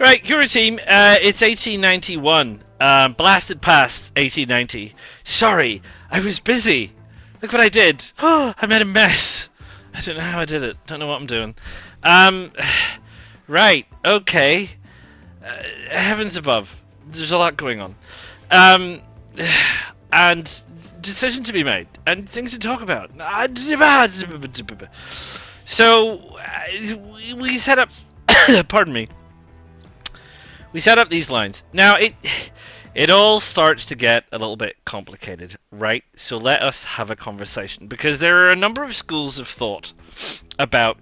Right, Cura team, it's 1891. Blasted past 1890. Sorry, I was busy. Look what I did. I made a mess. I don't know how I did it. Don't know what I'm doing. Right, okay. Heavens above. There's a lot going on. And decision to be made. And things to talk about. So, we set up... pardon me. We set up these lines. Now, it all starts to get a little bit complicated, right? So let us have a conversation, because there are a number of schools of thought about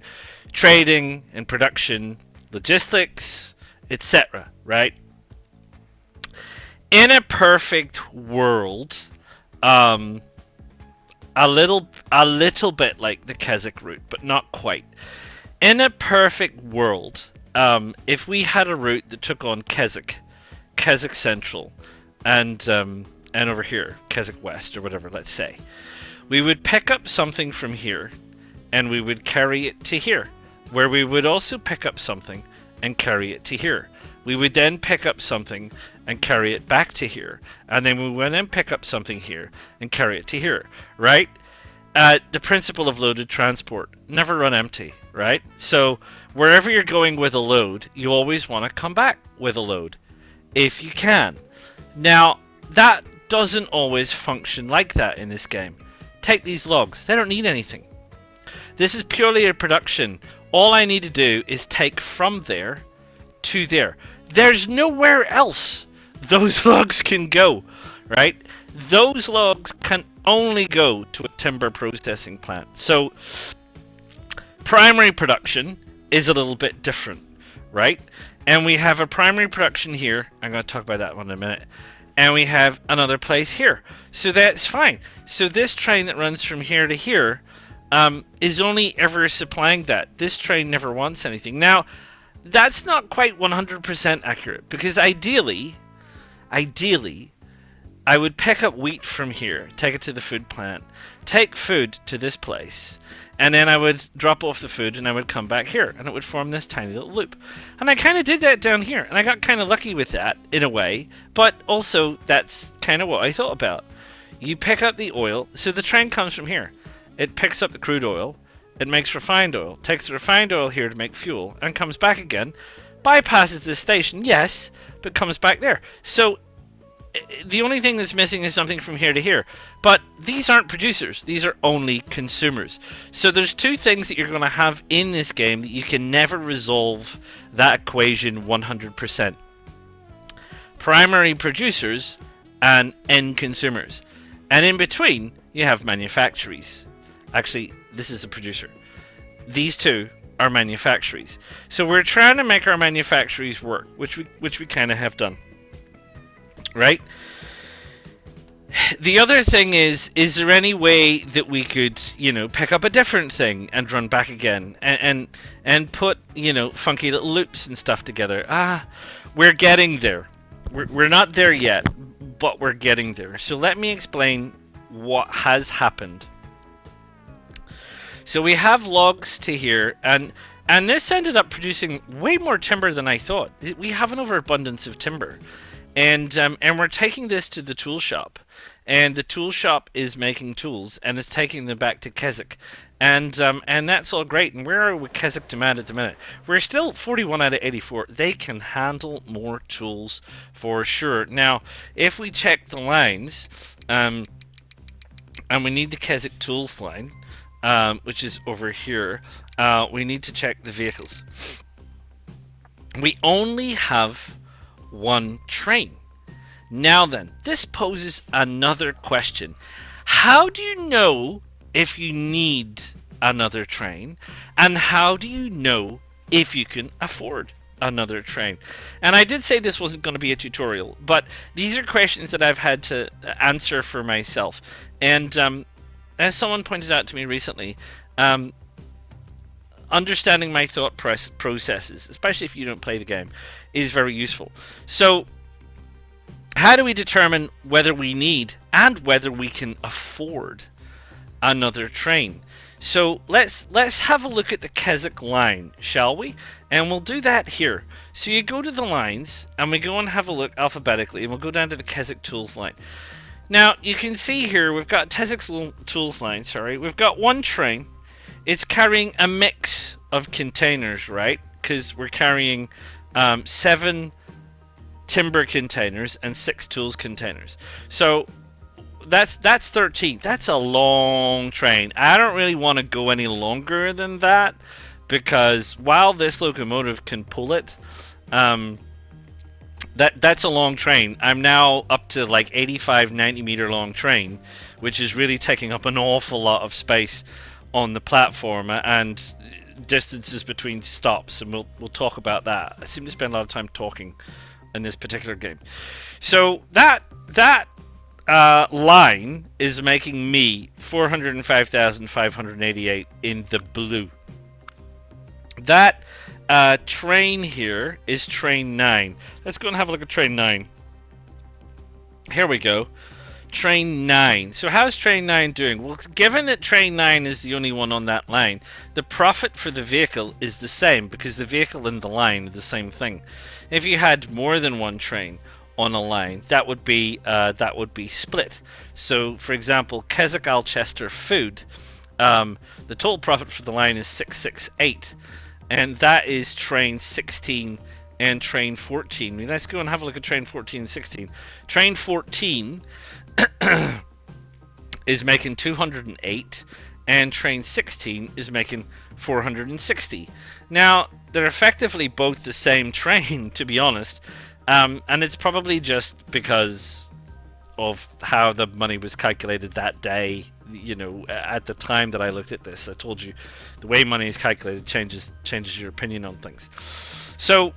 trading and production, logistics, etc., right? In a perfect world, a little bit like the Keswick route, but not quite. In a perfect world, if we had a route that took on Keswick Central, and over here, Keswick West or whatever, let's say, we would pick up something from here, and we would carry it to here, where we would also pick up something and carry it to here. We would then pick up something and carry it back to here, and then we would then pick up something here and carry it to here, right? The principle of loaded transport: never run empty, right? So wherever you're going with a load, you always want to come back with a load, if you can. Now, that doesn't always function like that in this game. Take these logs. They don't need anything. This is purely a production. All I need to do is take from there to there. There's nowhere else those logs can go, right? Those logs can only go to a timber processing plant. So primary production is a little bit different, right? And we have a primary production here. I'm going to talk about that one in a minute. And we have another place here. So that's fine. So this train that runs from here to here is only ever supplying that. This train never wants anything. Now, that's not quite 100% accurate, because ideally, I would pick up wheat from here, take it to the food plant, take food to this place, and then I would drop off the food and I would come back here, and it would form this tiny little loop. And I kind of did that down here, and I got kind of lucky with that in a way, but also that's kind of what I thought about. You pick up the oil, so the train comes from here. It picks up the crude oil, it makes refined oil, takes the refined oil here to make fuel, and comes back again, bypasses this station, yes, but comes back there. So the only thing that's missing is something from here to here. But these aren't producers. These are only consumers. So there's two things that you're going to have in this game that you can never resolve that equation 100%. Primary producers and end consumers. And in between, you have manufactories. Actually, this is a producer. These two are manufactories. So we're trying to make our manufactories work, which we kind of have done. Right? The other thing is there any way that we could, pick up a different thing and run back again and put, funky little loops and stuff together? We're getting there. We're not there yet, but we're getting there. So let me explain what has happened. So we have logs to here, and this ended up producing way more timber than I thought. We have an overabundance of timber. And we're taking this to the tool shop, and the tool shop is making tools, and it's taking them back to Keswick, and that's all great. And where are we Keswick demand at the minute? We're still 41 out of 84. They can handle more tools for sure. Now, if we check the lines, and we need the Keswick tools line, which is over here, we need to check the vehicles. We only have one train. Now then, this poses another question. How do you know if you need another train? And how do you know if you can afford another train? And I did say this wasn't going to be a tutorial, but these are questions that I've had to answer for myself. And as someone pointed out to me recently, understanding my thought processes, especially if you don't play the game, is very useful. So how do we determine whether we need and whether we can afford another train? So let's have a look at the Keswick line, shall we? And we'll do that here. So you go to the lines, and we go and have a look alphabetically, and we'll go down to the Keswick tools line. Now you can see here we've got Keswick's tools line. Sorry, we've got one train. It's carrying a mix of containers, right? Because we're carrying 7 timber containers and 6 tools containers. So that's 13. That's a long train. I don't really want to go any longer than that, because while this locomotive can pull it, that's a long train. I'm now up to like 85, 90 meter long train, which is really taking up an awful lot of space on the platform and distances between stops, and we'll talk about that. I seem to spend a lot of time talking in this particular game. So that line is making me 405,588 in the blue. That train here is train 9. Let's go and have a look at train 9. Here we go. Train 9. So how's train 9 doing? Well, given that train 9 is the only one on that line, the profit for the vehicle is the same, because the vehicle and the line are the same thing. If you had more than one train on a line, that would be split. So for example, Keswick Alchester Food, the total profit for the line is 668, and that is train 16 and train 14. Let's go and have a look at train 14 and 16. Train 14 is making 208, and train 16 is making 460. Now they're effectively both the same train, to be honest, and it's probably just because of how the money was calculated that day. You know, at the time that I looked at this, I told you the way money is calculated changes your opinion on things. So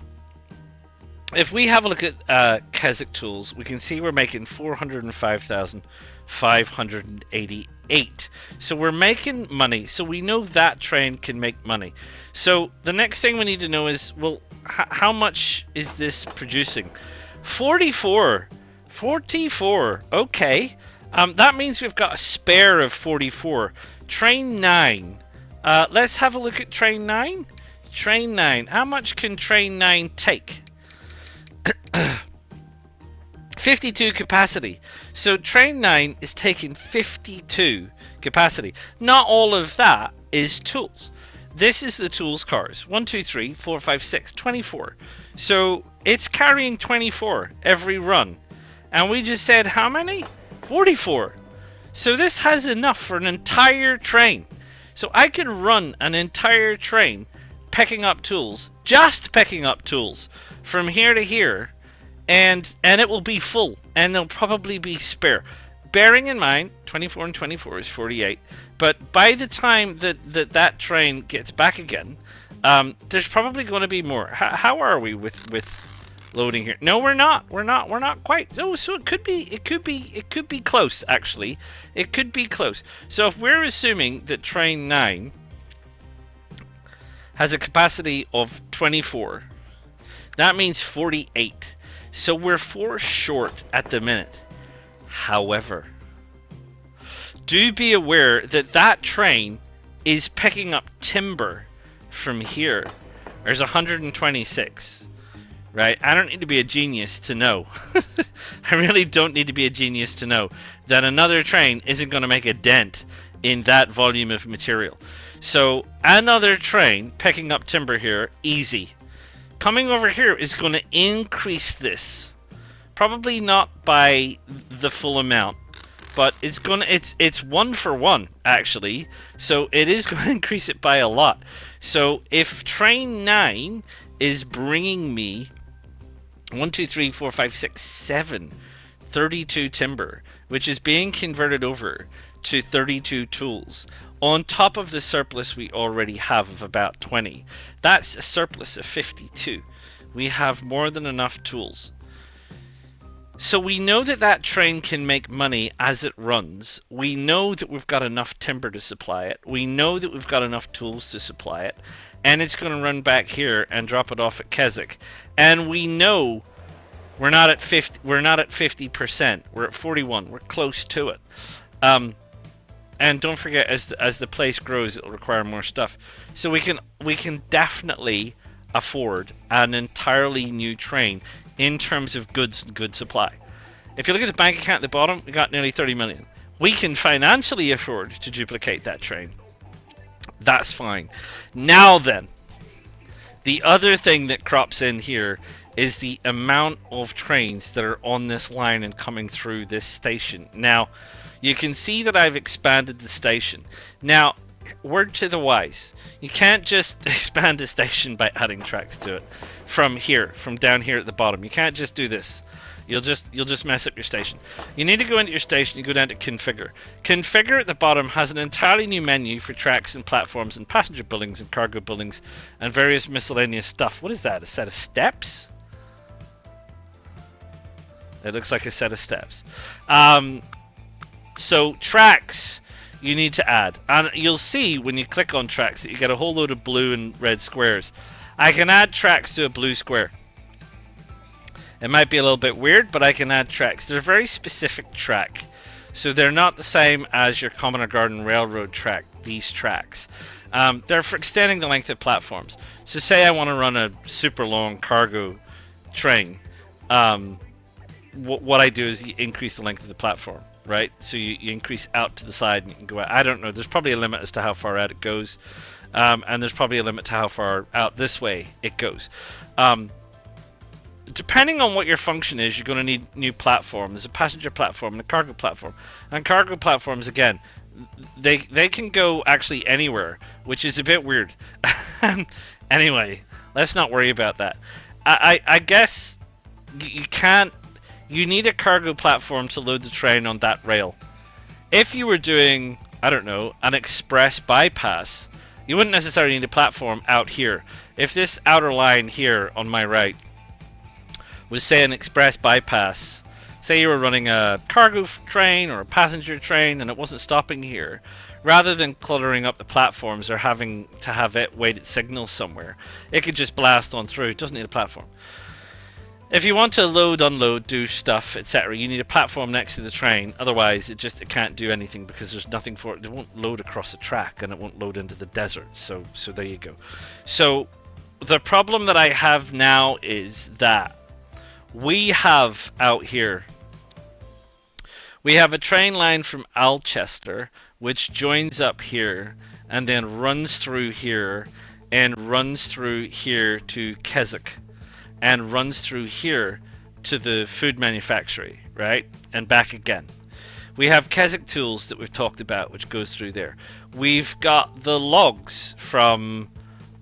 if we have a look at Keswick Tools, we can see we're making 405,588. So we're making money. So we know that train can make money. So the next thing we need to know is, well, how much is this producing? 44. Okay. That means we've got a spare of 44. Train 9. Let's have a look at train 9. Train 9. How much can train 9 take? 52 capacity. So train 9 is taking 52 capacity. Not all of that is tools. This is the tools cars. 1, 2, 3, 4, 5, 6, 24. So it's carrying 24 every run. And we just said how many? 44. So this has enough for an entire train. So I can run an entire train picking up tools, just picking up tools from here to here, and it will be full, and there'll probably be spare. Bearing in mind, 24 and 24 is 48, but by the time that train gets back again, there's probably going to be more. How are we with loading here? No, we're not quite. So it could be close, actually. It could be close. So if we're assuming that train 9 has a capacity of 24, that means 48. So we're 4 short at the minute. However, do be aware that that train is picking up timber from here. There's 126. Right? I don't need to be a genius to know. I really don't need to be a genius to know that another train isn't going to make a dent in that volume of material. So another train picking up timber here, easy. Coming over here is going to increase this. Probably not by the full amount, but it's 1 for 1 actually. So it is going to increase it by a lot. So if train 9 is bringing me 1, 2, 3, 4, 5, 6, 7, 32 timber, which is being converted over to 32 tools, on top of the surplus we already have of about 20. That's a surplus of 52. We have more than enough tools. So we know that that train can make money as it runs. We know that we've got enough timber to supply it. We know that we've got enough tools to supply it. And it's going to run back here and drop it off at Keswick. And we know we're not at 50. We're not at 50%. We're at 41. We're close to it. And don't forget, as the place grows, it'll require more stuff. So we can definitely afford an entirely new train in terms of goods and good supply. If you look at the bank account at the bottom, we got nearly 30 million. We can financially afford to duplicate that train. That's fine. Now then, the other thing that crops in here is the amount of trains that are on this line and coming through this station. Now, you can see that I've expanded the station. Now, word to the wise, you can't just expand a station by adding tracks to it from here, from down here at the bottom. You can't just do this. You'll just mess up your station. You need to go into your station, you go down to configure. Configure at the bottom has an entirely new menu for tracks and platforms and passenger buildings and cargo buildings and various miscellaneous stuff. What is that? A set of steps? It looks like a set of steps. So tracks you need to add, and you'll see when you click on tracks that you get a whole load of blue and red squares. I can add tracks to a blue square. It might be a little bit weird, but I can add tracks. They're a very specific track, so they're not the same as your Common or Garden Railroad track. These tracks, they're for extending the length of platforms. So say I want to run a super long cargo train. What I do is you increase the length of the platform, right? So you increase out to the side and you can go out. I don't know. There's probably a limit as to how far out it goes, and there's probably a limit to how far out this way it goes. Depending on what your function is, you're going to need new platforms. There's a passenger platform and a cargo platform. And cargo platforms, again, they can go actually anywhere, which is a bit weird. Anyway, let's not worry about that. I guess you can't. You need a cargo platform to load the train on that rail. If you were doing, I don't know, an express bypass, you wouldn't necessarily need a platform out here. If this outer line here on my right was, say, an express bypass, say you were running a cargo train or a passenger train and it wasn't stopping here, rather than cluttering up the platforms or having to have it wait at signals somewhere, it could just blast on through. It doesn't need a platform. If you want to load, unload, do stuff, etc., you need a platform next to the train. Otherwise, it can't do anything because there's nothing for it. It won't load across a track and it won't load into the desert. So there you go. So the problem that I have now is that we have out here, we have a train line from Alcester which joins up here and then runs through here and runs through here to Keswick and runs through here to the food manufactory, right? And back again. We have Keswick Tools that we've talked about, which goes through there. We've got the logs from,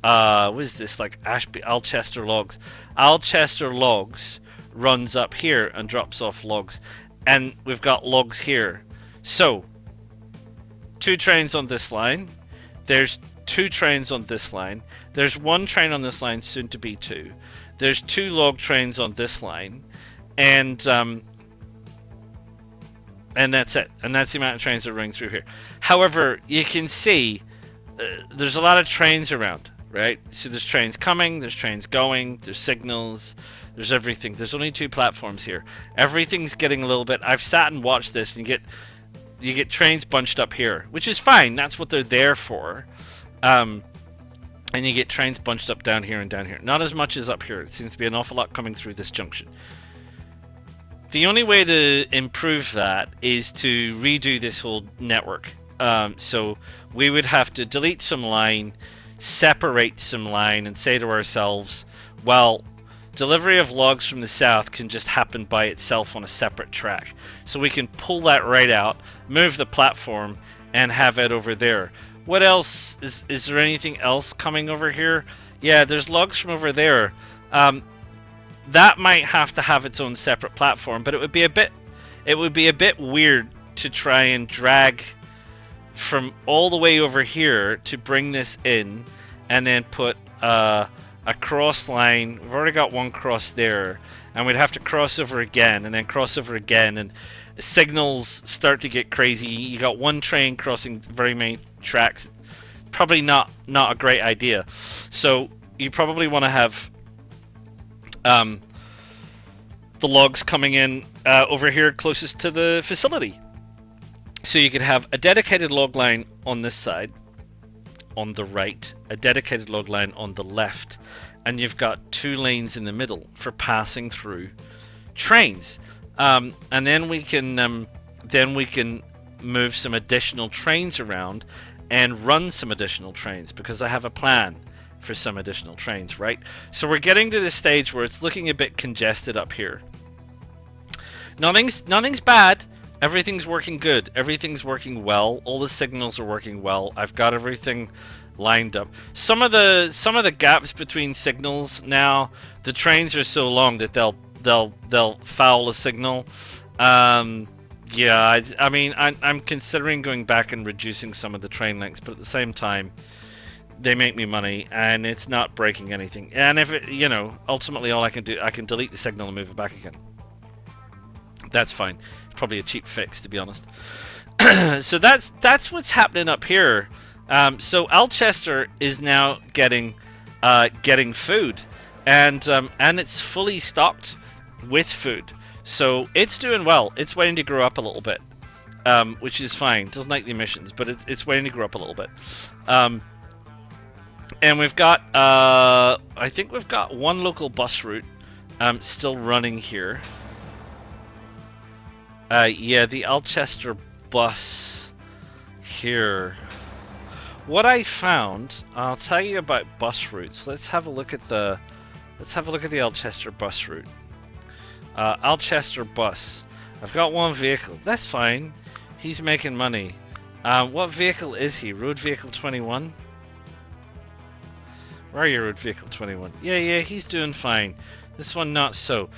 what is this, like Alcester Logs. Alcester Logs runs up here and drops off logs. And we've got logs here. So, 2 trains on this line. There's 2 trains on this line. There's 1 train on this line, soon to be 2. There's 2 log trains on this line. And that's it. And that's the amount of trains that are running through here. However, you can see there's a lot of trains around, right? So there's trains coming, there's trains going, there's signals, there's everything. There's only 2 platforms here. Everything's getting a little bit. I've sat and watched this, and you get trains bunched up here, which is fine. That's what they're there for. And you get trains bunched up down here and down here. Not as much as up here. It seems to be an awful lot coming through this junction. The only way to improve that is to redo this whole network. So we would have to delete some line, separate some line, and say to ourselves, well, delivery of logs from the south can just happen by itself on a separate track. So we can pull that right out, move the platform, and have it over there. What else? Is there anything else coming over here? Yeah, there's logs from over there. That might have to have its own separate platform, but it would be a bit weird to try and drag from all the way over here to bring this in and then put a cross line. We've already got 1 cross there, and we'd have to cross over again and then cross over again, and signals start to get crazy. You got 1 train crossing very many tracks. Probably not a great idea. So you probably want to have the logs coming in over here closest to the facility. So you could have a dedicated log line on this side, on the right, a dedicated log line on the left, and you've got 2 lanes in the middle for passing through trains. And then we can move some additional trains around and run some additional trains, because I have a plan for some additional trains, right? So we're getting to the stage where it's looking a bit congested up here. Nothing's bad. Everything's working good. Everything's working well. All the signals are working well. I've got everything lined up. Some of the gaps between signals now, the trains are so long that they'll foul a signal. Yeah, I mean, I'm considering going back and reducing some of the train lengths, but at the same time, they make me money, and it's not breaking anything. And if it, ultimately all I can do, I can delete the signal and move it back again. That's fine. It's probably a cheap fix, to be honest. So that's what's happening up here. So Alchester is now getting food, and it's fully stocked with food. So it's doing well. It's waiting to grow up a little bit, which is fine. It doesn't like the emissions, but it's waiting to grow up a little bit. And we've got, I think we've got 1 local bus route still running here. Yeah, the Alchester bus here. What I found, I'll tell you about bus routes. Let's have a look at the Alchester bus route. Alchester bus. I've got 1 vehicle. That's fine. He's making money. What vehicle is he? Road vehicle 21? Where are you, road vehicle 21? Yeah, he's doing fine. This one not so.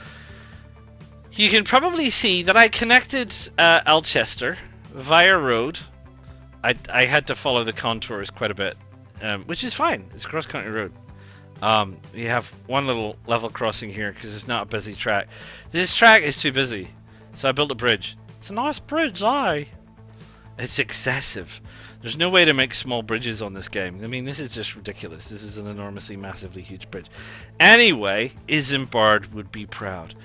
You can probably see that I connected Alchester via road. I had to follow the contours quite a bit, which is fine. It's a cross-country road. You have 1 little level crossing here because it's not a busy track. This track is too busy, so I built a bridge. It's a nice bridge, It's excessive. There's no way to make small bridges on this game. I mean, this is just ridiculous. This is an enormously, massively huge bridge. Anyway, Isambard would be proud.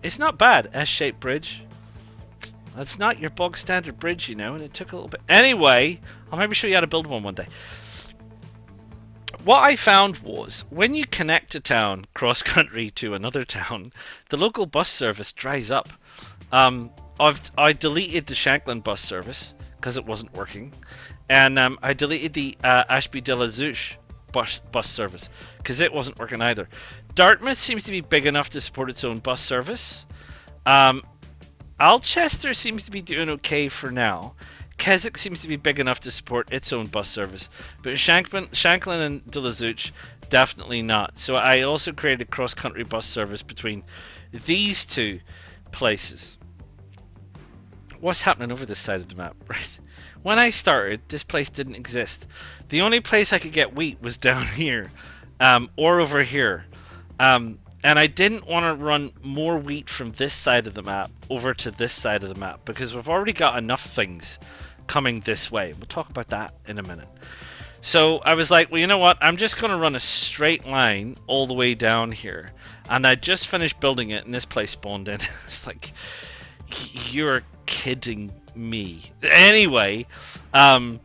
It's not bad. S-shaped bridge. That's not your bog standard bridge, and it took a little bit. Anyway, I'll maybe show you how to build one day. What I found was, when you connect a town cross-country to another town, the local bus service dries up. I deleted the Shanklin bus service because it wasn't working, and I deleted the Ashby de la Zouche bus service because it wasn't working either. Dartmouth seems to be big enough to support its own bus service. Alchester seems to be doing okay for now. Keswick seems to be big enough to support its own bus service, but Shanklin and de la Zouche definitely not. So I also created a cross-country bus service between these 2 places. What's happening over this side of the map, right? When I started, this place didn't exist. The only place I could get wheat was down here, or over here. And I didn't want to run more wheat from this side of the map over to this side of the map, because we've already got enough things coming this way. We'll talk about that in a minute. So I was like, well, you know what? I'm just going to run a straight line all the way down here. And I just finished building it, and this place spawned in. It's like, you're kidding me. Anyway, I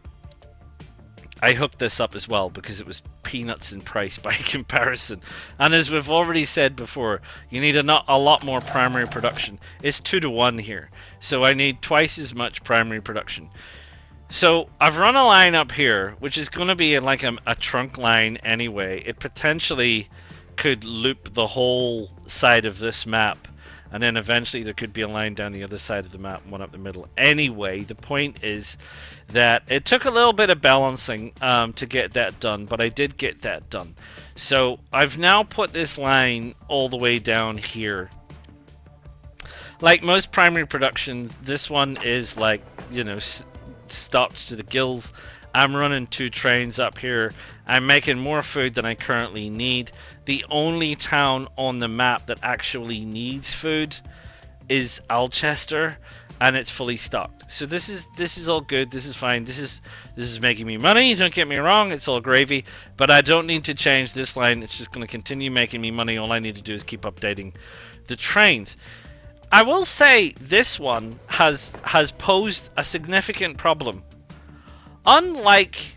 hooked this up as well because it was peanuts in price by comparison. And as we've already said before, you need a lot more primary production. It's 2 to 1 here, so I need twice as much primary production. So I've run a line up here, which is going to be like a trunk line anyway. It potentially could loop the whole side of this map, and then eventually there could be a line down the other side of the map and one up the middle. Anyway, the point is that it took a little bit of balancing to get that done, but I did get that done. So I've now put this line all the way down here. Like most primary production, this one is like, stocked to the gills. I'm running 2 trains up here. I'm making more food than I currently need. The only town on the map that actually needs food is Alchester, and it's fully stocked. So this is all good. This is fine. This is making me money. Don't get me wrong. It's all gravy. But I don't need to change this line. It's just going to continue making me money. All I need to do is keep updating the trains. I will say this one has posed a significant problem. Unlike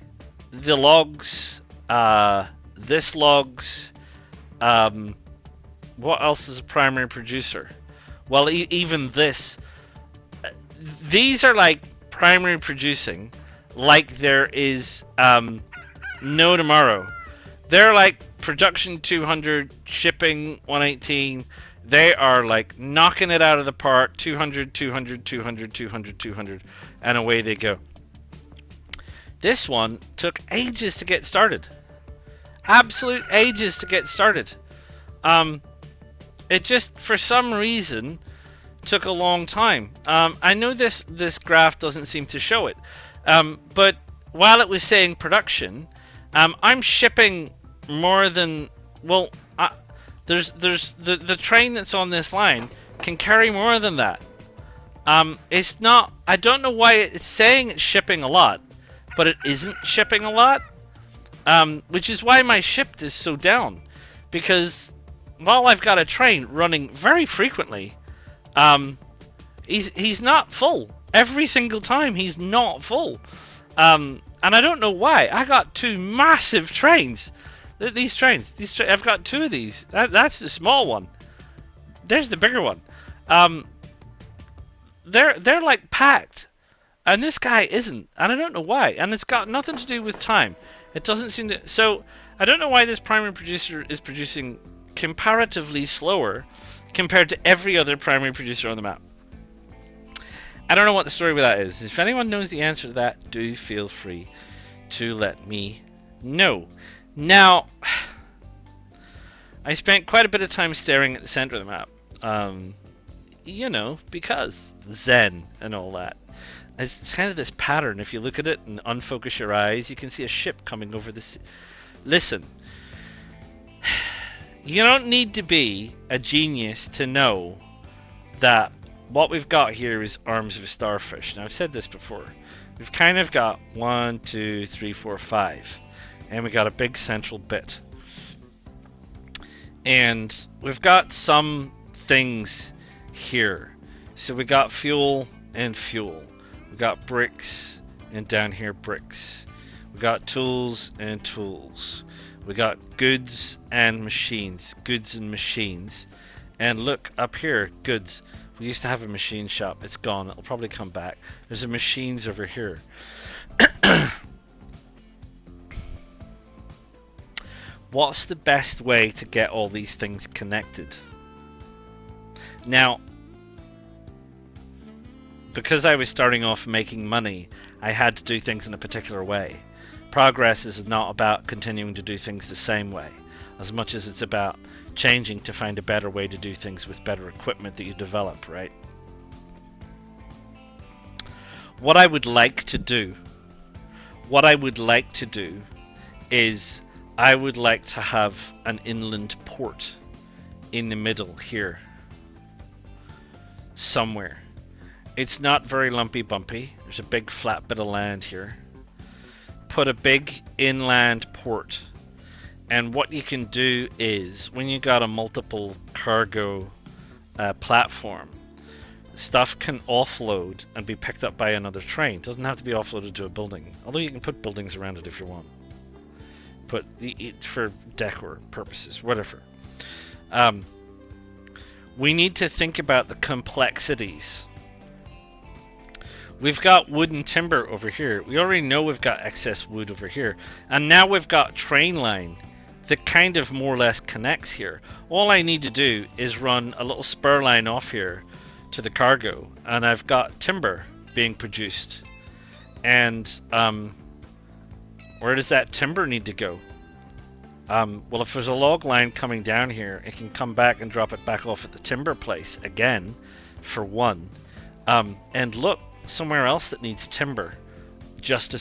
the logs, this logs, what else is a primary producer? Well, even this, these are like primary producing, like there is no tomorrow. They're like production 200, shipping 118. They are like knocking it out of the park, 200, 200, 200, 200, 200, and away they go. This one took ages to get started. Absolute ages to get started. It just, for some reason, took a long time. I know this graph doesn't seem to show it, but while it was saying production, I'm shipping more than, well, there's the train that's on this line can carry more than that. It's not, I don't know why it's saying it's shipping a lot, but it isn't shipping a lot, which is why my shipped is so down, because while I've got a train running very frequently, he's not full. Every single time he's not full. And I don't know why. I got two massive trains. These trains, I've got two of these. That's the small one. There's the bigger one. They're like packed, and this guy isn't, and I don't know why. And it's got nothing to do with time. It doesn't seem to. So I don't know why this primary producer is producing comparatively slower compared to every other primary producer on the map. I don't know what the story with that is. If anyone knows the answer to that, do feel free to let me know. Now, I spent quite a bit of time staring at the center of the map. You know, because Zen and all that. It's kind of this pattern. If you look at it and unfocus your eyes, you can see a ship coming over the sea. Listen, you don't need to be a genius to know that what we've got here is arms of a starfish. Now, I've said this before. We've kind of got 1, 2, 3, 4, 5. And we got a big central bit. And we've got some things here. So we got fuel and fuel. We got bricks and down here bricks. We got tools and tools. We got goods and machines. Goods and machines. And look up here, goods. We used to have a machine shop. It's gone. It'll probably come back. There's a machines over here. What's the best way to get all these things connected? Now, because I was starting off making money, I had to do things in a particular way. Progress is not about continuing to do things the same way, as much as it's about changing to find a better way to do things with better equipment that you develop, right? What I would like to do is I would like to have an inland port in the middle here somewhere. It's not very lumpy bumpy. There's a big flat bit of land here. Put a big inland port, and what you can do is when you got a multiple cargo platform, stuff can offload and be picked up by another train. It doesn't have to be offloaded to a building, although you can put buildings around it if you want. But for decor purposes, whatever. We need to think about the complexities. We've got wood and timber over here. We already know we've got excess wood over here. And now we've got train line that kind of more or less connects here. All I need to do is run a little spur line off here to the cargo. And I've got timber being produced. And where does that timber need to go? Well, if there's a log line coming down here, it can come back and drop it back off at the timber place again, for one. And look, somewhere else that needs timber, just a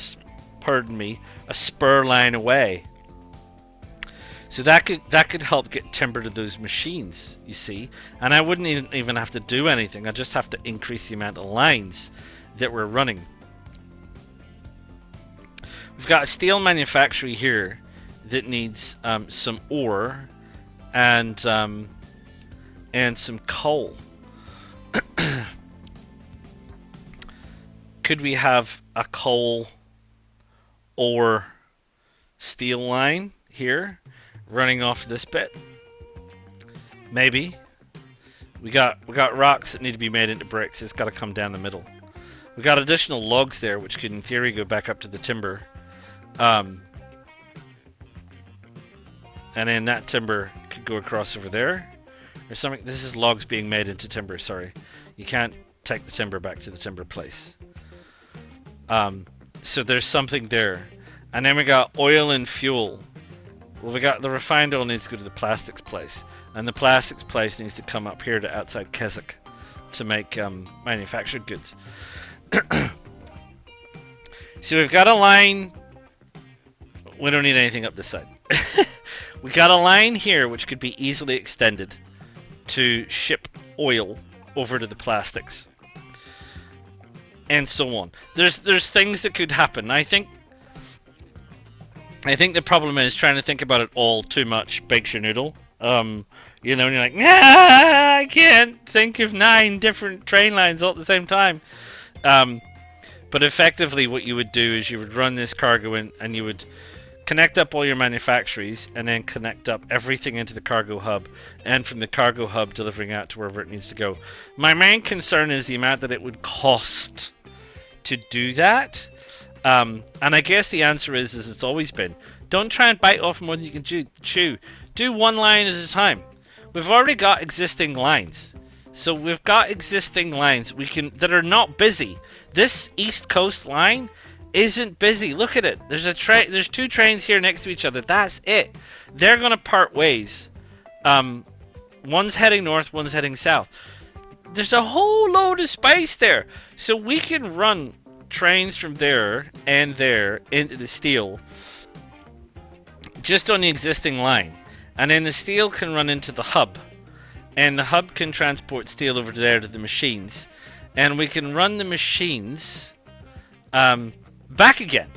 spur line away. So that could help get timber to those machines, you see. And I wouldn't even have to do anything. I just have to increase the amount of lines that we're running. We've got a steel manufactory here that needs some ore and some coal. Could we have a coal or steel line here running off this bit? Maybe. We got rocks that need to be made into bricks. It's got to come down the middle. We got additional logs there, which could, in theory, go back up to the timber. And then that timber could go across over there, or something. This is logs being made into timber. Sorry, you can't take the timber back to the timber place. So there's something there, and then we got oil and fuel. Well, we got the refined oil needs to go to the plastics place, and the plastics place needs to come up here to outside Keswick to make manufactured goods. So we've got a line. We don't need anything up this side. We got a line here which could be easily extended to ship oil over to the plastics, and so on. There's things that could happen. I think the problem is trying to think about it all too much bakes your noodle. You know, and you're like, I can't think of 9 different train lines all at the same time. But effectively what you would do is you would run this cargo in, and you would connect up all your manufactories, and then connect up everything into the cargo hub, and from the cargo hub delivering out to wherever it needs to go. My main concern is the amount that it would cost to do that. And I guess the answer is, as it's always been, don't try and bite off more than you can chew. Do one line at a time. We've already got existing lines. So we've got existing lines that are not busy. This East Coast line isn't busy. Look at it. There's 2 trains here next to each other. That's it. They're going to part ways. One's heading north, one's heading south. There's a whole load of space there. So we can run trains from there and there into the steel just on the existing line. And then the steel can run into the hub. And the hub can transport steel over there to the machines. And we can run the machines back again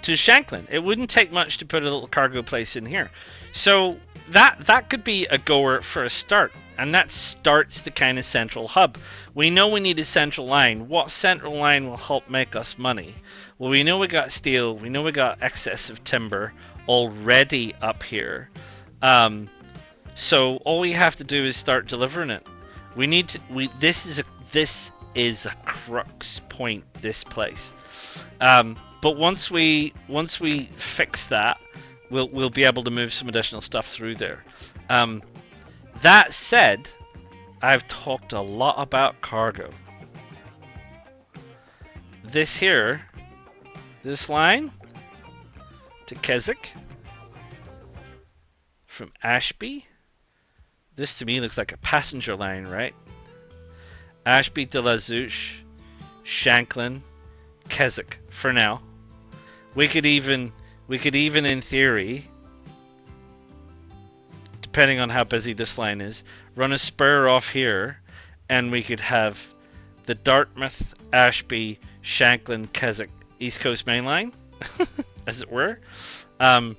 to Shanklin. It wouldn't take much to put a little cargo place in here. So that could be a goer for a start. And that starts the kind of central hub. We know we need a central line. What central line will help make us money? Well, we know we got steel. We know we got excess of timber already up here. So all we have to do is start delivering it. This is a crux point, this place. But once we fix that, we'll be able to move some additional stuff through there. That said, I've talked a lot about cargo. This line to Keswick from Ashby. This to me looks like a passenger line, right? Ashby de la Zouche, Shanklin, Keswick for now. We could even in theory, depending on how busy this line is, run a spur off here, and we could have the Dartmouth, Ashby, Shanklin, Keswick East Coast Main Line, as it were. And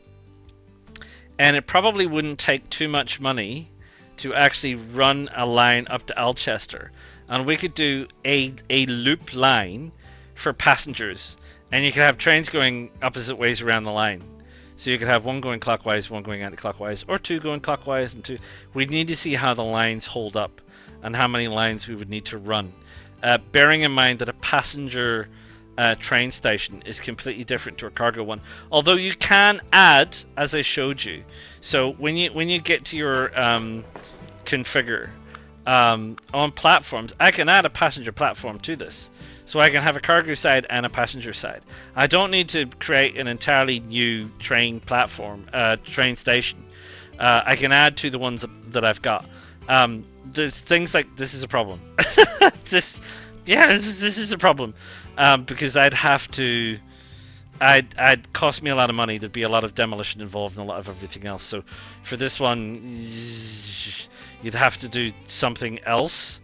it probably wouldn't take too much money to actually run a line up to Alcester. And we could do a loop line for passengers. And you could have trains going opposite ways around the line. So you could have one going clockwise, one going anti-clockwise, or 2 going clockwise and 2. We'd need to see how the lines hold up and how many lines we would need to run. Bearing in mind that a passenger train station is completely different to a cargo one. Although you can add, as I showed you. So when you get to your configure on platforms, I can add a passenger platform to this. So I can have a cargo side and a passenger side. I don't need to create an entirely new train platform, train station. I can add to the ones that I've got. There's things like this is a problem. This is a problem because I'd cost me a lot of money. There'd be a lot of demolition involved and a lot of everything else. So for this one, you'd have to do something else.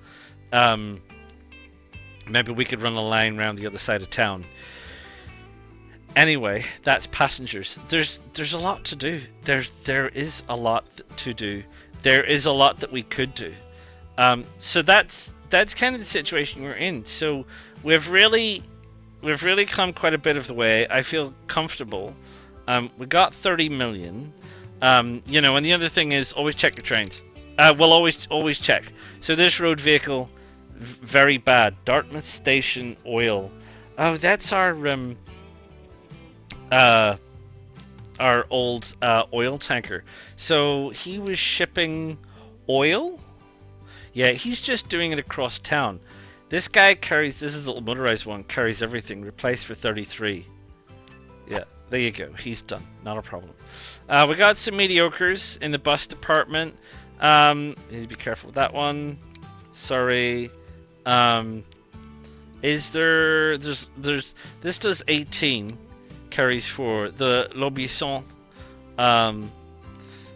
Maybe we could run a line around the other side of town. Anyway, that's passengers. There's a lot to do. There is a lot to do. There is a lot that we could do. So that's kind of the situation we're in. So we've really come quite a bit of the way. I feel comfortable. We got 30 million. You know, and the other thing is always check your trains. We'll always check. So this road vehicle, very bad. Dartmouth Station oil. Oh, that's our old oil tanker. So he was shipping oil. Yeah, he's just doing it across town. This guy carries, this is a little motorized one, carries everything, replaced for 33. Yeah, there you go. He's done. Not a problem. We got some mediocres in the bus department. Need to be careful with that one. Sorry. Is there's this does 18, carries 4. The L'Aubusson,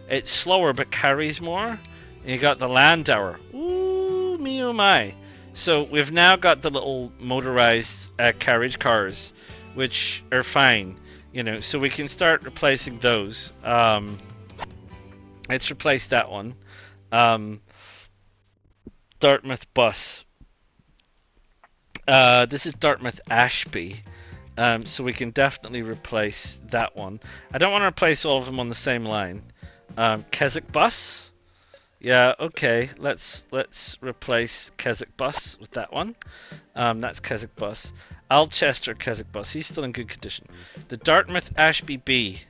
it's slower but carries more. And you got the Landauer. Ooh, me oh my. So we've now got the little motorized carriage cars, which are fine, you know. So we can start replacing those. Let's replace that one. Dartmouth bus. This is Dartmouth Ashby. So we can definitely replace that one. I don't want to replace all of them on the same line. Keswick bus. Yeah, okay. Let's replace Keswick bus with that one. That's Keswick bus. Alchester Keswick bus. He's still in good condition. The Dartmouth Ashby B.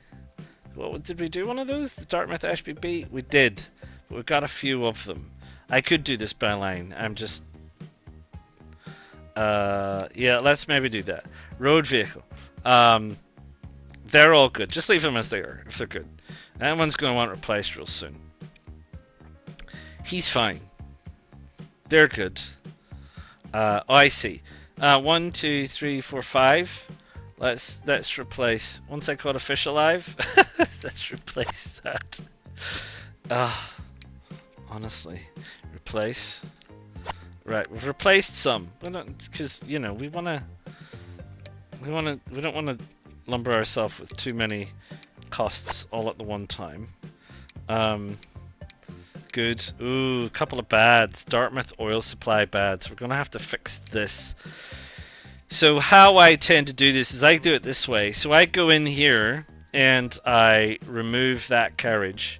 What did we do? One of those? The Dartmouth Ashby B. We did. But we've got a few of them. I could do this by line. I'm just. Yeah, let's maybe do that. Road vehicle. They're all good. Just leave them as they are if they're good. That one's going to want replaced real soon. He's fine. They're good. Oh, I see. 1, 2, 3, 4, 5. Let's replace. Once I caught a fish alive, let's replace that. Honestly, replace. Right, we've replaced some. Because you know we don't want to lumber ourselves with too many costs all at the one time. Good. Ooh, a couple of bads. Dartmouth oil supply bads. We're gonna have to fix this. So how I tend to do this is I do it this way. So I go in here and I remove that carriage.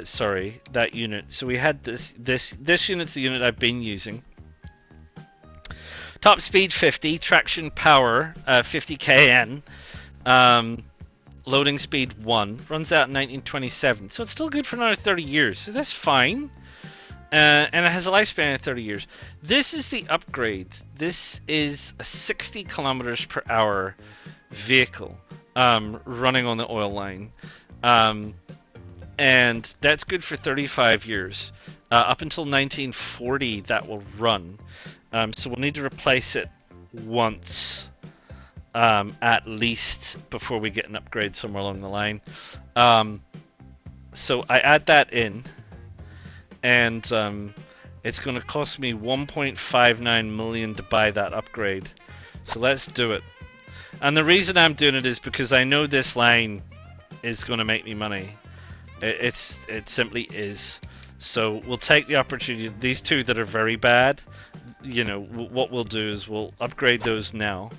Sorry, that unit. So we had this unit's the unit I've been using. Top speed 50, traction power 50 kN. Loading speed 1, runs out in 1927, so it's still good for another 30 years, so that's fine. And it has a lifespan of 30 years. This is the upgrade. This is a 60 kilometers per hour vehicle running on the oil line. And that's good for 35 years. Up until 1940, that will run. So we'll need to replace it once. At least before we get an upgrade somewhere along the line. So I add that in, and it's going to cost me 1.59 million to buy that upgrade. So let's do it. And the reason I'm doing it is because I know this line is going to make me money. It simply is. So we'll take the opportunity. These two that are very bad, you know, what we'll do is we'll upgrade those now.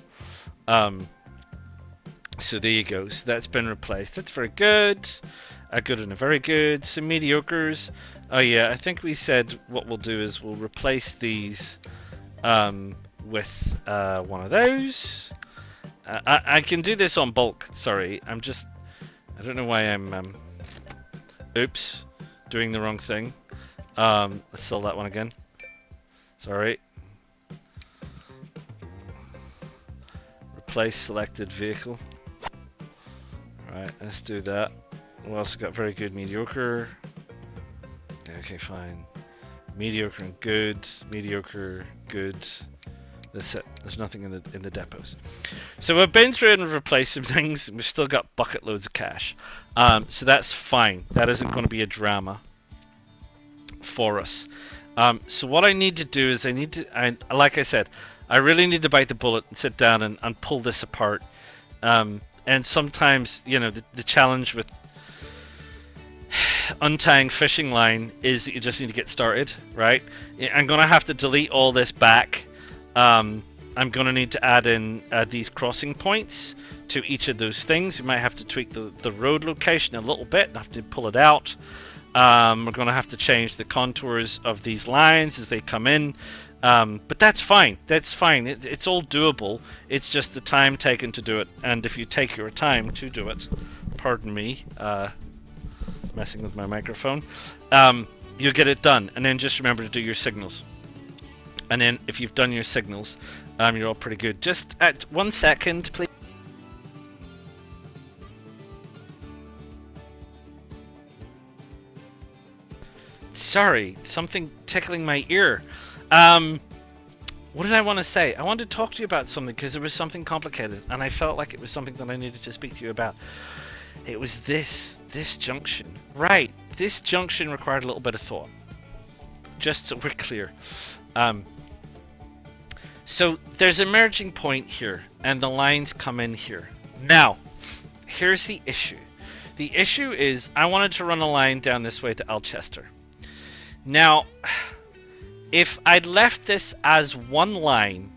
So there you go. So that's been replaced. That's very good. A good and a very good. Some mediocres. Oh yeah, I think we said what we'll do is we'll replace these with one of those. I can do this on bulk. Sorry, I don't know why I'm oops, doing the wrong thing. Let's sell that one again. Sorry. Replace selected vehicle. Right, let's do that. We also got very good, mediocre. Okay, fine. Mediocre and good. Mediocre, good. That's it. There's nothing in the depots. So we've been through and replaced some things. And we've still got bucket loads of cash. So that's fine. That isn't going to be a drama for us. So what I need to do is like I said, I really need to bite the bullet and sit down and pull this apart. And sometimes, you know, the challenge with untying fishing line is that you just need to get started, right? I'm going to have to delete all this back. I'm going to need to add in these crossing points to each of those things. You might have to tweak the road location a little bit. I have to pull it out. We're going to have to change the contours of these lines as they come in. But that's fine. That's fine. It's all doable. It's just the time taken to do it. And if you take your time to do it, pardon me, messing with my microphone, you'll get it done. And then just remember to do your signals. And then if you've done your signals, you're all pretty good. Just at 1 second, please. Sorry, something tickling my ear. What did I want to say? I wanted to talk to you about something because there was something complicated, and I felt like it was something that I needed to speak to you about. It was this junction. Right, this junction required a little bit of thought. Just so we're clear. So there's a merging point here, and the lines come in here. Now, here's the issue. The issue is I wanted to run a line down this way to Alchester. Now, if I'd left this as one line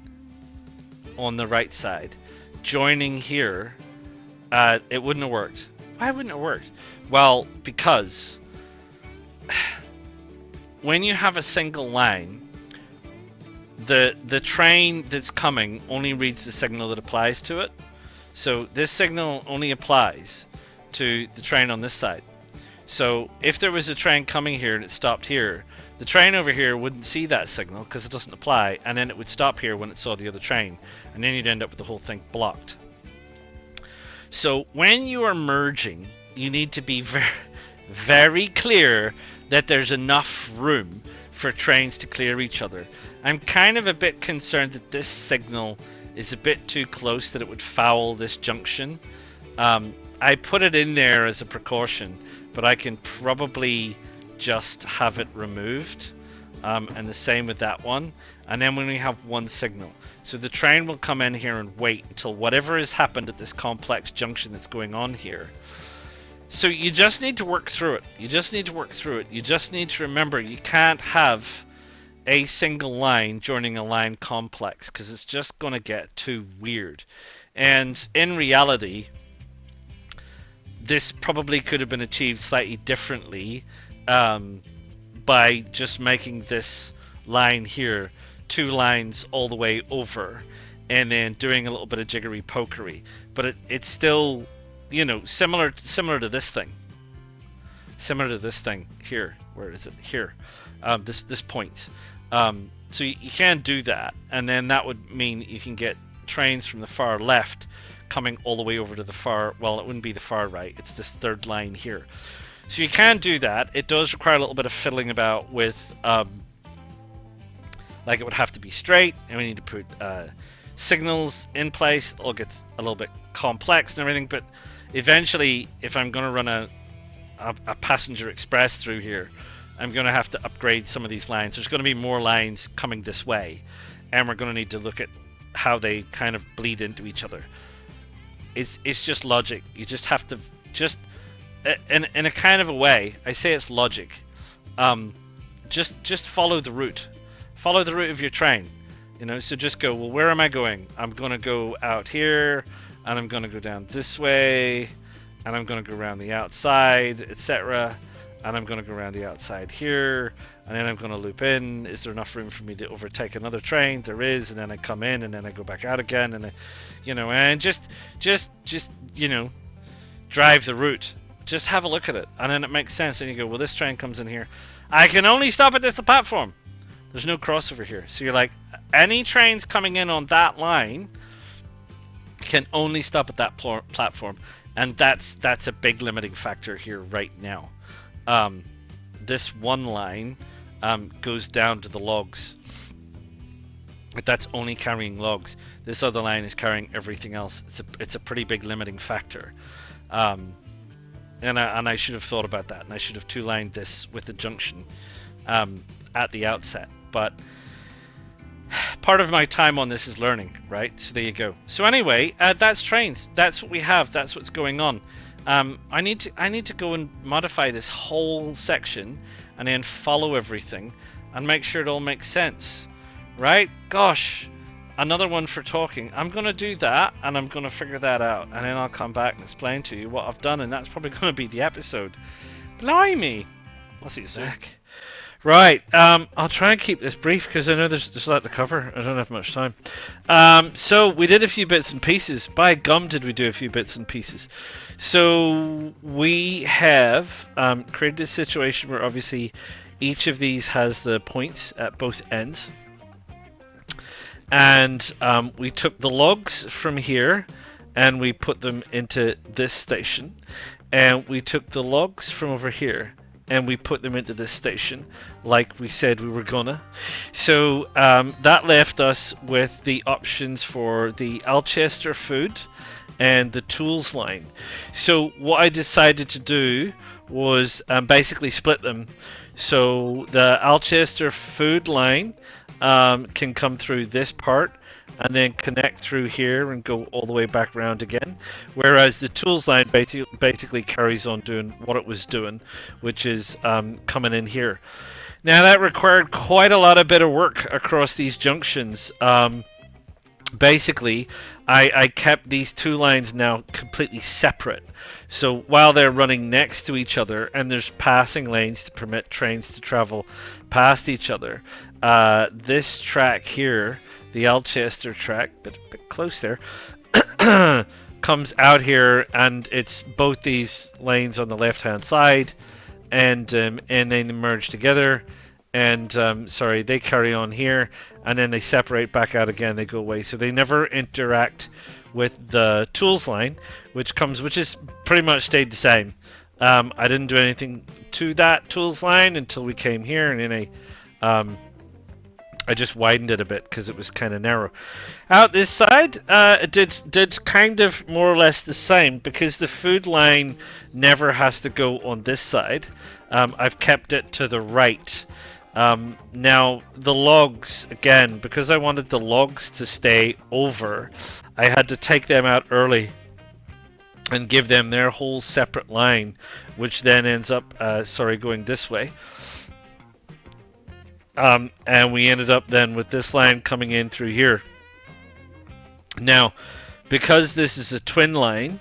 on the right side, joining here, it wouldn't have worked. Why wouldn't it have worked? Well, because when you have a single line, the train that's coming only reads the signal that applies to it. So this signal only applies to the train on this side. So if there was a train coming here and it stopped here, the train over here wouldn't see that signal because it doesn't apply, and then it would stop here when it saw the other train, and then you'd end up with the whole thing blocked. So when you are merging, you need to be very, very clear that there's enough room for trains to clear each other. I'm kind of a bit concerned that this signal is a bit too close, that it would foul this junction. I put it in there as a precaution, but I can probably just have it removed, and the same with that one, and then when we have one signal, so the train will come in here and wait until whatever has happened at this complex junction that's going on here. So you just need to work through it. You just need to remember you can't have a single line joining a line complex because it's just going to get too weird. And in reality, this probably could have been achieved slightly differently by just making this line here 2 lines all the way over, and then doing a little bit of jiggery pokery. But it's still, you know, similar to this thing. Similar to this thing here. Where is it? Here. This point. So you can do that, and then that would mean you can get trains from the far left coming all the way over to the far, well, it wouldn't be the far right, it's this third line here. So you can do that. It does require a little bit of fiddling about with, like it would have to be straight, and we need to put signals in place. It all gets a little bit complex and everything, but eventually, if I'm going to run a passenger express through here, I'm going to have to upgrade some of these lines. There's going to be more lines coming this way, and we're going to need to look at how they kind of bleed into each other. It's just logic. You just have to, just in a kind of a way, I say it's logic. Just follow the route. Follow the route of your train. You know, so just go, well, where am I going? I'm going to go out here, and I'm going to go down this way, and I'm going to go around the outside, etc. And I'm going to go around the outside here, and then I'm going to loop in. Is there enough room for me to overtake another train? There is, and then I come in, and then I go back out again, and and just you know, drive the route. Just have a look at it, and then it makes sense. And you go, well, this train comes in here. I can only stop at this platform. There's no crossover here, so you're like, any trains coming in on that line can only stop at that platform, and that's a big limiting factor here right now. This one line goes down to the logs, but that's only carrying logs. This other line is carrying everything else. It's a pretty big limiting factor, and I should have thought about that, and I should have 2-lined this with the junction at the outset. But part of my time on this is learning, right? So there you go. So anyway, that's trains. That's what we have. That's what's going on. I need to go and modify this whole section and then follow everything and make sure it all makes sense, right? Gosh, another one for talking. I'm gonna do that and I'm gonna figure that out, and then I'll come back and explain to you what I've done, and that's probably gonna be the episode. Blimey! I'll see you sec. Right, I'll try and keep this brief because I know there's a lot to cover. I don't have much time. So we did a few bits and pieces. By gum, did we do a few bits and pieces. So we have created a situation where obviously each of these has the points at both ends. And we took the logs from here and we put them into this station. And we took the logs from over here and we put them into this station like we said we were gonna. So that left us with the options for the Alchester food and the tools line. So what I decided to do was basically split them. So the Alchester food line can come through this part and then connect through here and go all the way back around again, whereas the tools line basically carries on doing what it was doing, which is coming in here. Now that required quite a lot of bit of work across these junctions. Basically, I kept these two lines now completely separate. So while they're running next to each other and there's passing lanes to permit trains to travel past each other, this track here, the Alchester track, bit close there, comes out here and it's both these lanes on the left hand side, and they merge together. And sorry, they carry on here, and then they separate back out again. They go away, so they never interact with the tools line, which is pretty much stayed the same. I didn't do anything to that tools line until we came here, and then I just widened it a bit because it was kind of narrow. Out this side, it did kind of more or less the same, because the food line never has to go on this side. I've kept it to the right. Now the logs, again, because I wanted the logs to stay over, I had to take them out early and give them their whole separate line, which then ends up going this way. And we ended up then with this line coming in through here. Now, because this is a twin line,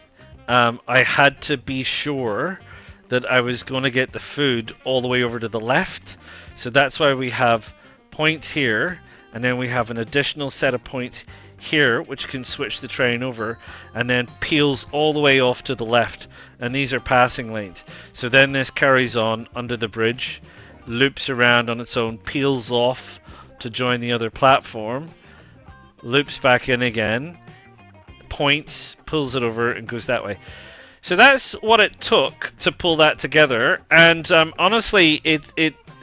I had to be sure that I was going to get the food all the way over to the left. So that's why we have points here, and then we have an additional set of points here, which can switch the train over, and then peels all the way off to the left. And these are passing lanes. So then this carries on under the bridge, loops around on its own, peels off to join the other platform, loops back in again, points, pulls it over, and goes that way. So that's what it took to pull that together. And honestly,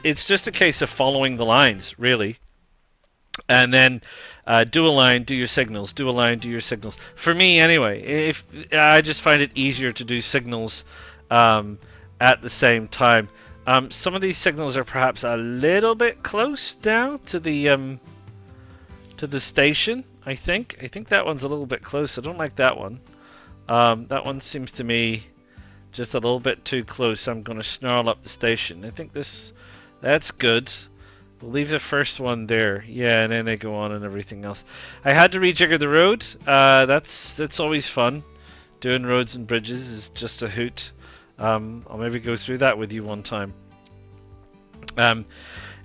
it's just a case of following the lines, really. And then do a line, do your signals, do a line, do your signals. For me, anyway, if I just find it easier to do signals at the same time. Some of these signals are perhaps a little bit close now to the station. I think that one's a little bit close. I don't like that one. That one seems to me just a little bit too close. I'm going to snarl up the station. I think that's good. We'll leave the first one there. Yeah, and then they go on and everything else. I had to rejigger the road. That's always fun. Doing roads and bridges is just a hoot. I'll maybe go through that with you one time. And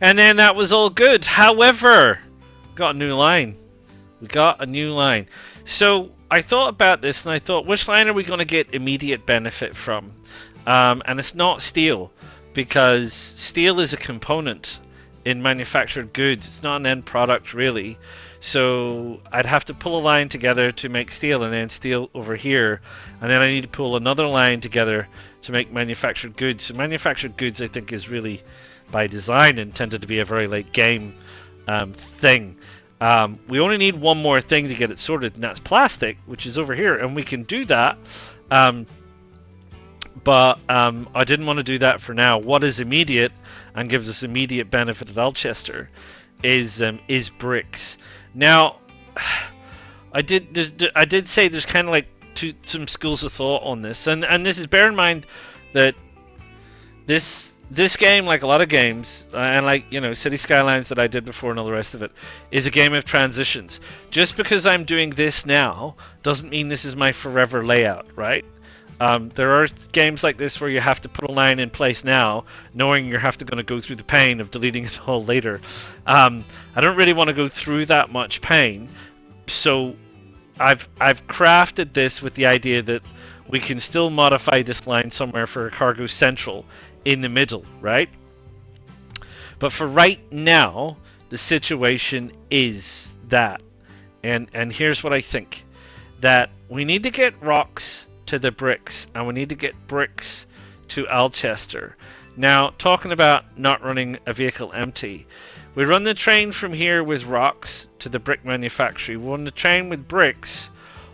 then that was all good. However, got a new line. We got a new line. So I thought about this and I thought, which line are we going to get immediate benefit from? And it's not steel, because steel is a component in manufactured goods. It's not an end product, really. So I'd have to pull a line together to make steel, and then steel over here, and then I need to pull another line together to make manufactured goods. So manufactured goods, I think, is really by design intended to be a very late game thing. We only need one more thing to get it sorted, and that's plastic, which is over here, and we can do that. But I didn't want to do that for now. What is immediate and gives us immediate benefit at Alchester is bricks. Now, I did say there's kind of like some schools of thought on this, and this is, bear in mind that this game, like a lot of games, and like, you know, City Skylines that I did before and all the rest of it, is a game of transitions. Just because I'm doing this now doesn't mean this is my forever layout, right? There are games like this where you have to put a line in place now, knowing you're going to go through the pain of deleting it all later. I don't really want to go through that much pain, so I've crafted this with the idea that we can still modify this line somewhere for a cargo central in the middle, right? But for right now, the situation is that, and here's what I think: that we need to get rocks to the bricks, and we need to get bricks to Alchester. Now, talking about not running a vehicle empty, we run the train from here with rocks to the brick manufactory. We run the train with bricks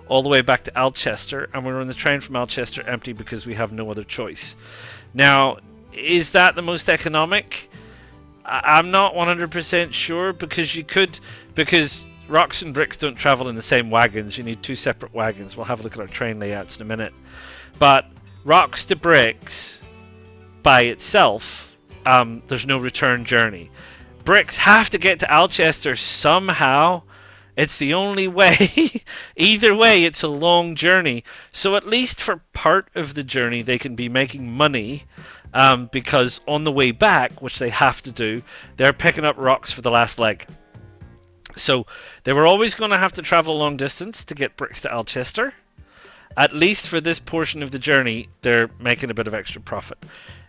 all the way back to Alchester, and we run the train from Alchester empty because we have no other choice. Now, is that the most economic? I'm not 100% sure, because rocks and bricks don't travel in the same wagons. You need two separate wagons. We'll have a look at our train layouts in a minute. But rocks to bricks by itself, there's no return journey. Bricks have to get to Alchester somehow. It's the only way. Either way, it's a long journey. So at least for part of the journey, they can be making money, because on the way back, which they have to do, they're picking up rocks for the last leg. So they were always going to have to travel a long distance to get bricks to Alchester. At least for this portion of the journey, they're making a bit of extra profit.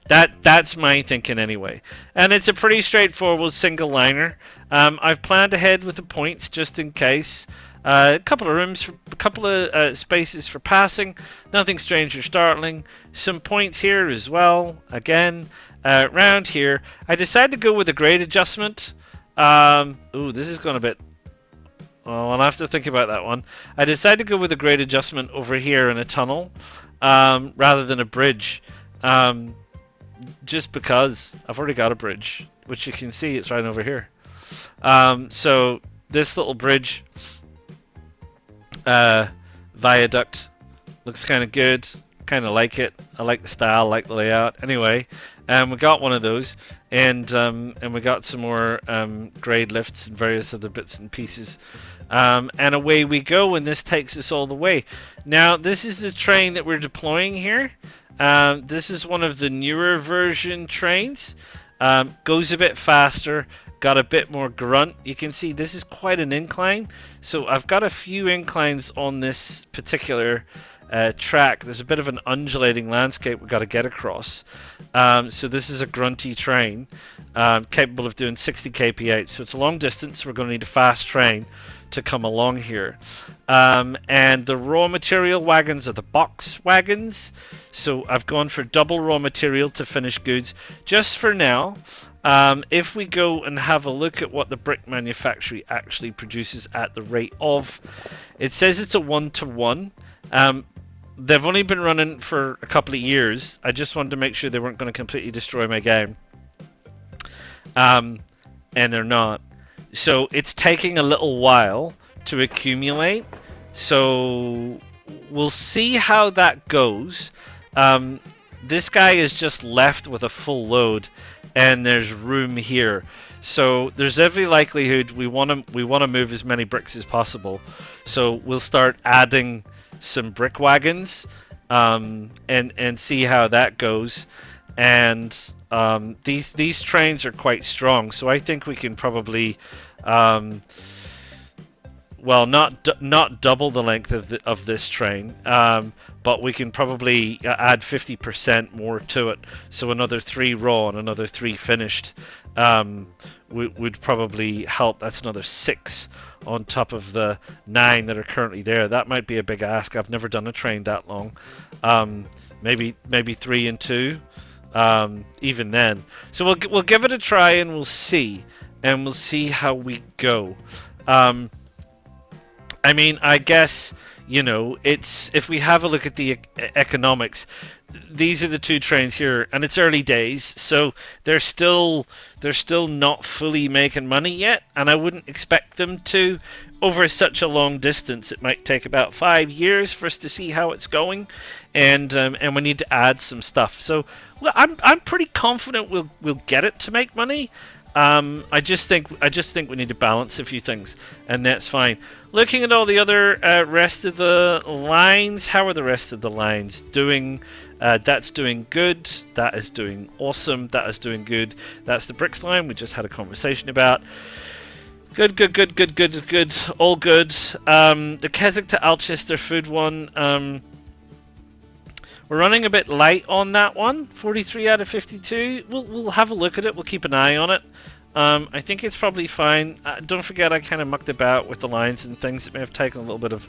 That's my thinking anyway. And it's a pretty straightforward single liner. I've planned ahead with the points just in case. A couple of spaces for passing. Nothing strange or startling. Some points here as well. Again, round here, I decided to go with a grade adjustment. This is going a bit... Oh, I'll have to think about that one. I decided to go with a grade adjustment over here in a tunnel, rather than a bridge. Just because I've already got a bridge, which you can see it's right over here. So this little bridge, viaduct, looks kind of good. Kind of like it. I like the style, like the layout. Anyway, we got one of those, and we got some more grade lifts and various other bits and pieces. And away we go, and this takes us all the way. Now, this is the train that we're deploying here. This is one of the newer version trains. Goes a bit faster, got a bit more grunt. You can see this is quite an incline. So I've got a few inclines on this particular track. There's a bit of an undulating landscape we've got to get across. So this is a grunty train, capable of doing 60 kph. So it's a long distance. We're going to need a fast train to come along here. And the raw material wagons are the box wagons. So I've gone for double raw material to finish goods just for now. If we go and have a look at what the brick manufactory actually produces at the rate of, it says it's a 1-to-1. They've only been running for a couple of years. I just wanted to make sure they weren't going to completely destroy my game. And they're not. So it's taking a little while to accumulate. So we'll see how that goes. This guy is just left with a full load, and there's room here. So there's every likelihood we want to move as many bricks as possible. So we'll start adding some brick wagons, and see how that goes. And these trains are quite strong, so I think we can probably, well, not double the length of this train, but we can probably add 50% more to it. So another 3 raw and another 3 finished would probably help. That's another 6 on top of the 9 that are currently there. That might be a big ask. I've never done a train that long. Maybe 3 and 2. Even then. So we'll give it a try, and we'll see how we go. I mean, I guess You know, it's if we have a look at the economics, these are the two trains here, and it's early days, so they're still not fully making money yet, and I wouldn't expect them to over such a long distance. It might take about 5 years for us to see how it's going, and we need to add some stuff. So well, I'm pretty confident we'll get it to make money. I just think we need to balance a few things, and that's fine. Looking at all the other rest of the lines, how are the rest of the lines doing? That's doing good. That is doing awesome. That is doing good. That's the bricks line we just had a conversation about. Good. All good. The Keswick to Alcester food one. We're running a bit light on that one. 43 out of 52. We'll have a look at it. We'll keep an eye on it. I think it's probably fine. Don't forget I kind of mucked about with the lines and things. It may have taken a little bit of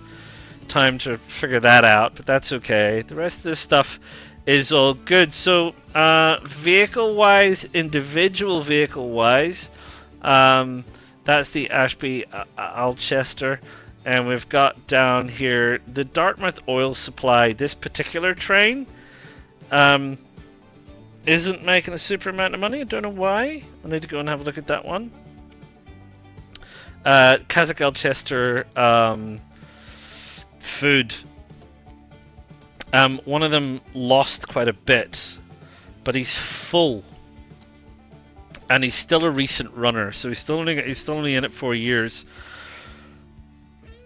time to figure that out, but that's okay. The rest of this stuff is all good. So vehicle-wise, individual vehicle-wise, that's the Ashby Alcester. And we've got down here the Dartmouth oil supply. This particular train isn't making a super amount of money. I don't know why. I need to go and have a look at that one. Keswick Alcester food. One of them lost quite a bit, but he's full. And he's still a recent runner, so he's still only in it 4 years.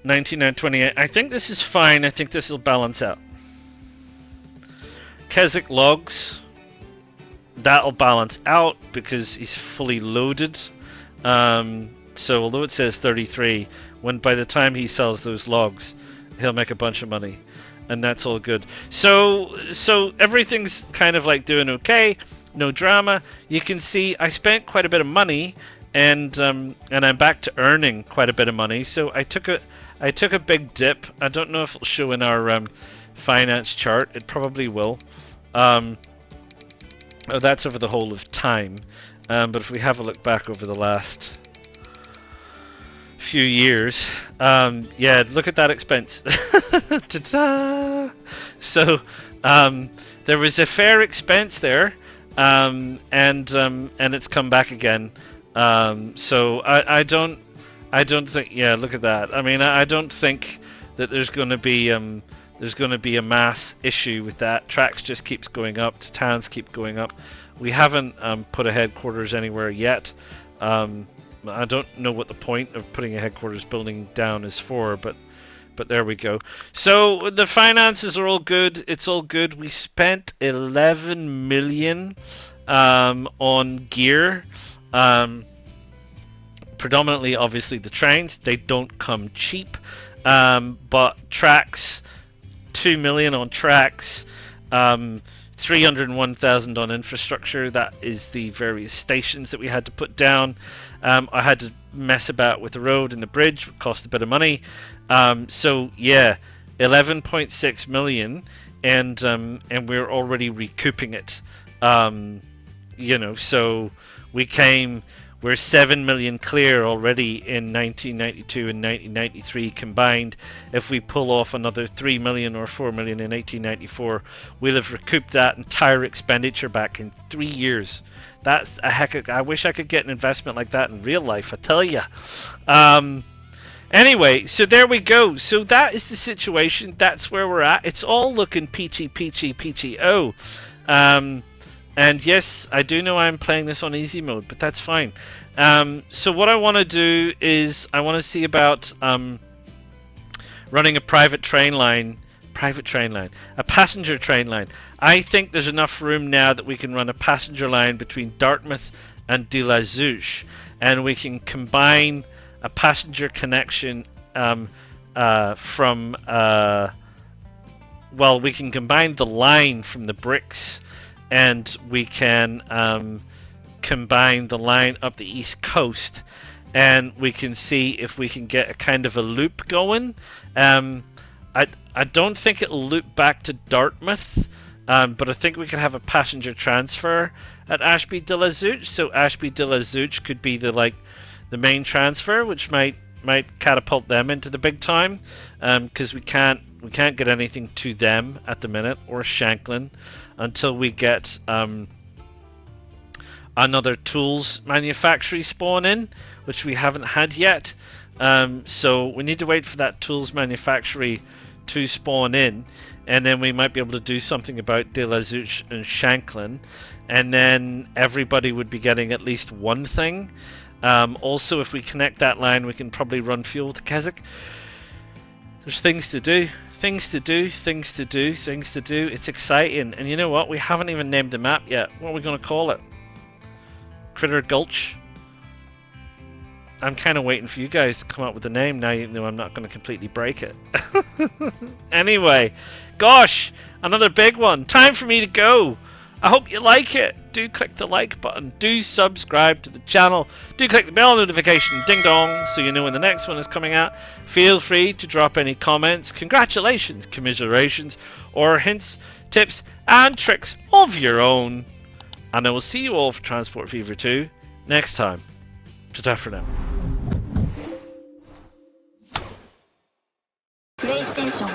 1928. I think this is fine. I think this will balance out. Keswick logs. That'll balance out because he's fully loaded. So although it says 33, when by the time he sells those logs, he'll make a bunch of money, and that's all good. So everything's kind of like doing okay. No drama. You can see I spent quite a bit of money, and I'm back to earning quite a bit of money. So I took a big dip. I don't know if it'll show in our finance chart. It probably will. Oh, that's over the whole of time. But if we have a look back over the last few years, yeah, look at that expense. Ta-da! So there was a fair expense there, and it's come back again. So I don't think. Yeah, look at that. I mean, I don't think that there's going to be a mass issue with that. Tracks just keeps going up. Titans keep going up. We haven't put a headquarters anywhere yet. I don't know what the point of putting a headquarters building down is for, but there we go. So the finances are all good. It's all good. We spent 11 million on gear. Predominantly, obviously, the trains. They don't come cheap. But tracks, 2 million on tracks, 301,000 on infrastructure. That is the various stations that we had to put down. I had to mess about with the road and the bridge, which cost a bit of money. So yeah, 11.6 million, and we're already recouping it. So we're 7 million clear already in 1992 and 1993 combined. If we pull off another 3 million or 4 million in 1894, we'll have recouped that entire expenditure back in 3 years. That's a heck of... I wish I could get an investment like that in real life, I tell ya. Anyway, so there we go. So that is the situation. That's where we're at. It's all looking peachy. Oh. And yes, I do know I'm playing this on easy mode, but that's fine. So what I want to do is I want to see about running a private train line, a passenger train line. I think there's enough room now that we can run a passenger line between Dartmouth and De La Zouch, and we can combine a passenger connection we can combine the line from the bricks, and we can combine the line up the east coast, and we can see if we can get a kind of a loop going. I don't think it'll loop back to Dartmouth, but I think we could have a passenger transfer at Ashby de la Zouch. So Ashby de la Zouch could be the main transfer, which might might catapult them into the big time, because we can't get anything to them at the minute, or Shanklin, until we get another tools manufactory spawn in, which we haven't had yet. So we need to wait for that tools manufactory to spawn in, and then we might be able to do something about De La Zouch and Shanklin, and then everybody would be getting at least one thing. Also, if we connect that line, we can probably run fuel to Keswick. There's things to do. Things to do. It's exciting. And you know what? We haven't even named the map yet. What are we going to call it? Critter Gulch? I'm kind of waiting for you guys to come up with a name now, even though I'm not going to completely break it. Anyway, gosh, another big one. Time for me to go. I hope you like it. Do click the like button. Do subscribe to the channel. Do click the bell notification, ding dong, so you know when the next one is coming out. Feel free to drop any comments, congratulations, commiserations, or hints, tips, and tricks of your own. And I will see you all for Transport Fever 2 next time. Ta-ta for now. PlayStation